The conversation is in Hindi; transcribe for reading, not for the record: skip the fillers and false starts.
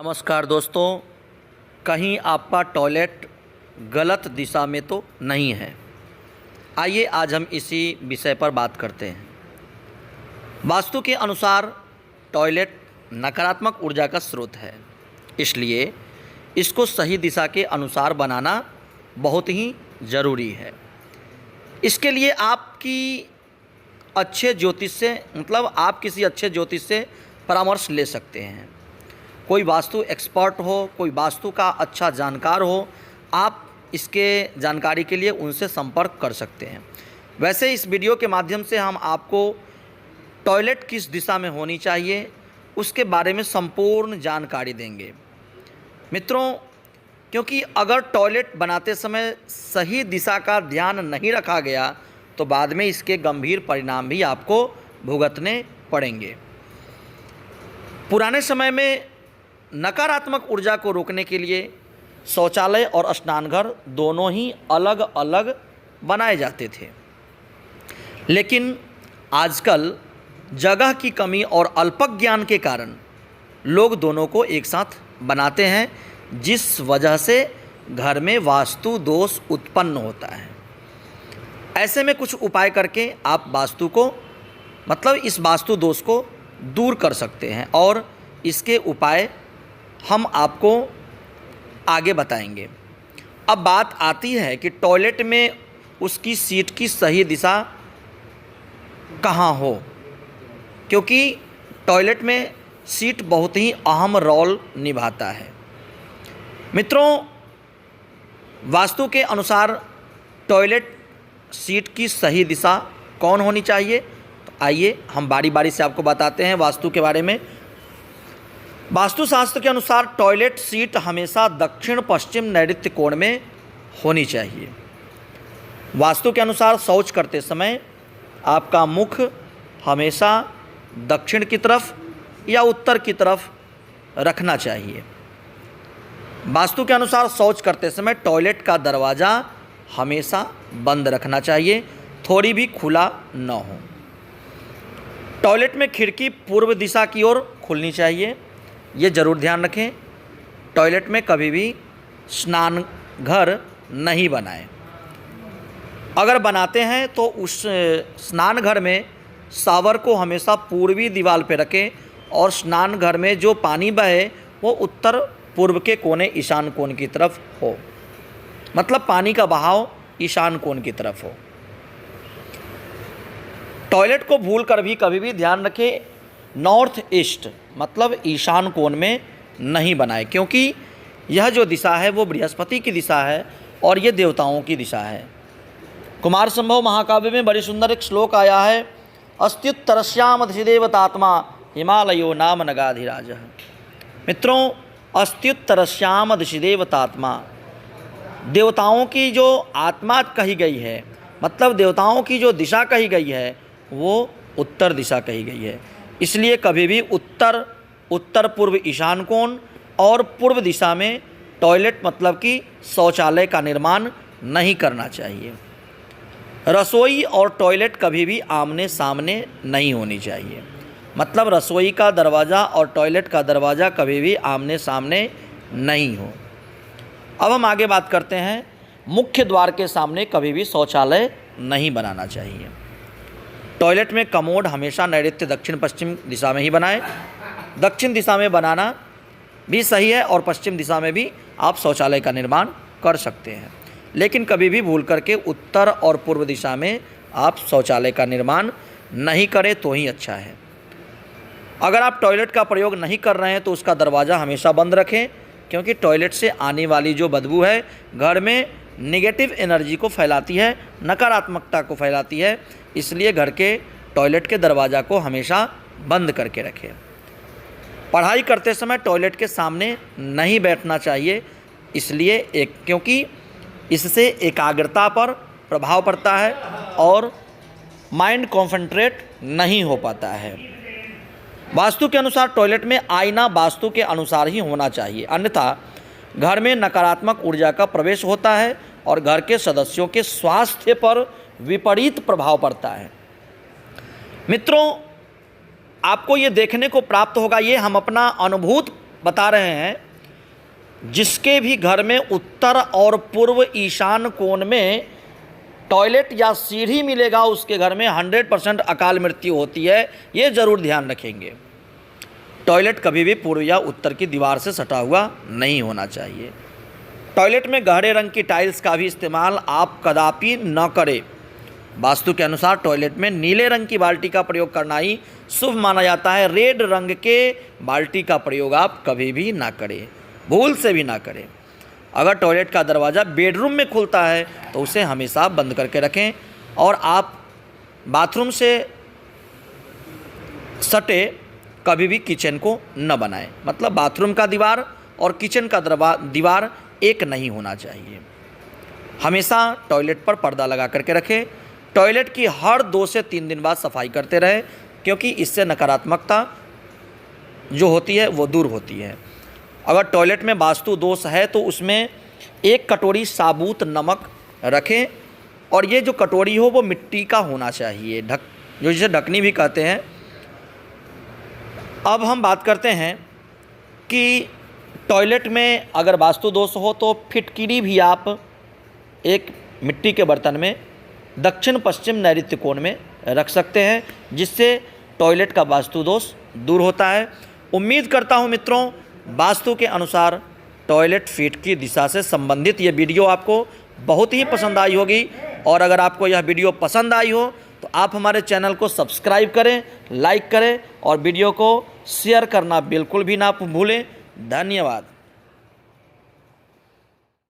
नमस्कार दोस्तों, कहीं आपका टॉयलेट गलत दिशा में तो नहीं है। आइए आज हम इसी विषय पर बात करते हैं। वास्तु के अनुसार टॉयलेट नकारात्मक ऊर्जा का स्रोत है, इसलिए इसको सही दिशा के अनुसार बनाना बहुत ही ज़रूरी है। इसके लिए आपकी अच्छे ज्योतिष से आप किसी अच्छे ज्योतिष से परामर्श ले सकते हैं। कोई वास्तु एक्सपर्ट हो, कोई वास्तु का अच्छा जानकार हो, आप इसके जानकारी के लिए उनसे संपर्क कर सकते हैं। वैसे इस वीडियो के माध्यम से हम आपको टॉयलेट किस दिशा में होनी चाहिए उसके बारे में संपूर्ण जानकारी देंगे। मित्रों, क्योंकि अगर टॉयलेट बनाते समय सही दिशा का ध्यान नहीं रखा गया तो बाद में इसके गंभीर परिणाम भी आपको भुगतने पड़ेंगे। पुराने समय में नकारात्मक ऊर्जा को रोकने के लिए शौचालय और स्नानघर दोनों ही अलग अलग बनाए जाते थे, लेकिन आजकल जगह की कमी और अल्पज्ञान के कारण लोग दोनों को एक साथ बनाते हैं, जिस वजह से घर में वास्तु दोष उत्पन्न होता है। ऐसे में कुछ उपाय करके आप वास्तु को इस वास्तु दोष को दूर कर सकते हैं और इसके उपाय हम आपको आगे बताएंगे। अब बात आती है कि टॉयलेट में उसकी सीट की सही दिशा कहाँ हो, क्योंकि टॉयलेट में सीट बहुत ही अहम रोल निभाता है। मित्रों, वास्तु के अनुसार टॉयलेट सीट की सही दिशा कौन होनी चाहिए, तो आइए हम बारी बारी से आपको बताते हैं वास्तु के बारे में। वास्तुशास्त्र के अनुसार टॉयलेट सीट हमेशा दक्षिण पश्चिम नैऋत्य कोण में होनी चाहिए। वास्तु के अनुसार शौच करते समय आपका मुख हमेशा दक्षिण की तरफ या उत्तर की तरफ रखना चाहिए। वास्तु के अनुसार शौच करते समय टॉयलेट का दरवाज़ा हमेशा बंद रखना चाहिए, थोड़ी भी खुला न हो। टॉयलेट में खिड़की पूर्व दिशा की ओर खुलनी चाहिए, ये ज़रूर ध्यान रखें। टॉयलेट में कभी भी स्नान घर नहीं बनाएं। अगर बनाते हैं तो उस स्नान घर में शावर को हमेशा पूर्वी दीवार पर रखें और स्नान घर में जो पानी बहे वो उत्तर पूर्व के कोने ईशान कोण की तरफ हो, पानी का बहाव ईशान कोण की तरफ हो। टॉयलेट को भूल कर भी कभी भी ध्यान रखें नॉर्थ ईस्ट ईशान कोण में नहीं बनाए, क्योंकि यह जो दिशा है वो बृहस्पति की दिशा है और ये देवताओं की दिशा है। कुमार संभव महाकाव्य में बड़ी सुंदर एक श्लोक आया है, अस्त्युत्तरस्याम दिशिदेवतात्मा हिमालयो नाम नगाधिराज। मित्रों, अस्त्युत्तरस्याम दिशिदेवतात्मा, देवताओं की जो आत्मा कही गई है, देवताओं की जो दिशा कही गई है वो उत्तर दिशा कही गई है। इसलिए कभी भी उत्तर पूर्व ईशान कोण और पूर्व दिशा में टॉयलेट कि शौचालय का निर्माण नहीं करना चाहिए। रसोई और टॉयलेट कभी भी आमने सामने नहीं होनी चाहिए, रसोई का दरवाज़ा और टॉयलेट का दरवाज़ा कभी भी आमने सामने नहीं हो। अब हम आगे बात करते हैं, मुख्य द्वार के सामने कभी भी शौचालय नहीं बनाना चाहिए। टॉयलेट में कमोड हमेशा नैऋत्य दक्षिण पश्चिम दिशा में ही बनाएं। दक्षिण दिशा में बनाना भी सही है और पश्चिम दिशा में भी आप शौचालय का निर्माण कर सकते हैं, लेकिन कभी भी भूल करके उत्तर और पूर्व दिशा में आप शौचालय का निर्माण नहीं करें तो ही अच्छा है। अगर आप टॉयलेट का प्रयोग नहीं कर रहे हैं तो उसका दरवाज़ा हमेशा बंद रखें, क्योंकि टॉयलेट से आने वाली जो बदबू है घर में नेगेटिव एनर्जी को फैलाती है, नकारात्मकता को फैलाती है। इसलिए घर के टॉयलेट के दरवाज़ा को हमेशा बंद करके रखें। पढ़ाई करते समय टॉयलेट के सामने नहीं बैठना चाहिए, इसलिए क्योंकि इससे एकाग्रता पर प्रभाव पड़ता है और माइंड कॉन्सेंट्रेट नहीं हो पाता है। वास्तु के अनुसार टॉयलेट में आईना वास्तु के अनुसार ही होना चाहिए, अन्यथा घर में नकारात्मक ऊर्जा का प्रवेश होता है और घर के सदस्यों के स्वास्थ्य पर विपरीत प्रभाव पड़ता है। मित्रों, आपको ये देखने को प्राप्त होगा, ये हम अपना अनुभूत बता रहे हैं, जिसके भी घर में उत्तर और पूर्व ईशान कोण में टॉयलेट या सीढ़ी मिलेगा उसके घर में 100% अकाल मृत्यु होती है। ये ज़रूर ध्यान रखेंगे। टॉयलेट कभी भी पूर्व या उत्तर की दीवार से सटा हुआ नहीं होना चाहिए। टॉयलेट में गहरे रंग की टाइल्स का भी इस्तेमाल आप कदापि न करें। वास्तु के अनुसार टॉयलेट में नीले रंग की बाल्टी का प्रयोग करना ही शुभ माना जाता है। रेड रंग के बाल्टी का प्रयोग आप कभी भी ना करें, भूल से भी ना करें। अगर टॉयलेट का दरवाज़ा बेडरूम में खुलता है तो उसे हमेशा बंद करके रखें और आप बाथरूम से सटे कभी भी किचन को न बनाएं। मतलब बाथरूम का दीवार और किचन का दीवार एक नहीं होना चाहिए। हमेशा टॉयलेट पर पर्दा लगा करके रखें। टॉयलेट की हर 2 से 3 दिन बाद सफाई करते रहें, क्योंकि इससे नकारात्मकता जो होती है वो दूर होती है। अगर टॉयलेट में वास्तु दोष है तो उसमें 1 कटोरी साबुत नमक रखें और ये जो कटोरी हो वो मिट्टी का होना चाहिए, जो जिसे ढकनी भी कहते हैं। अब हम बात करते हैं कि टॉयलेट में अगर वास्तु दोष हो तो फिटकिरी भी आप एक मिट्टी के बर्तन में दक्षिण पश्चिम नैऋत्य कोण में रख सकते हैं, जिससे टॉयलेट का वास्तु दोष दूर होता है। उम्मीद करता हूं मित्रों, वास्तु के अनुसार टॉयलेट फीट की दिशा से संबंधित ये वीडियो आपको बहुत ही पसंद आई होगी। और अगर आपको यह वीडियो पसंद आई हो तो आप हमारे चैनल को सब्सक्राइब करें, लाइक करें और वीडियो को शेयर करना बिल्कुल भी ना भूलें। धन्यवाद।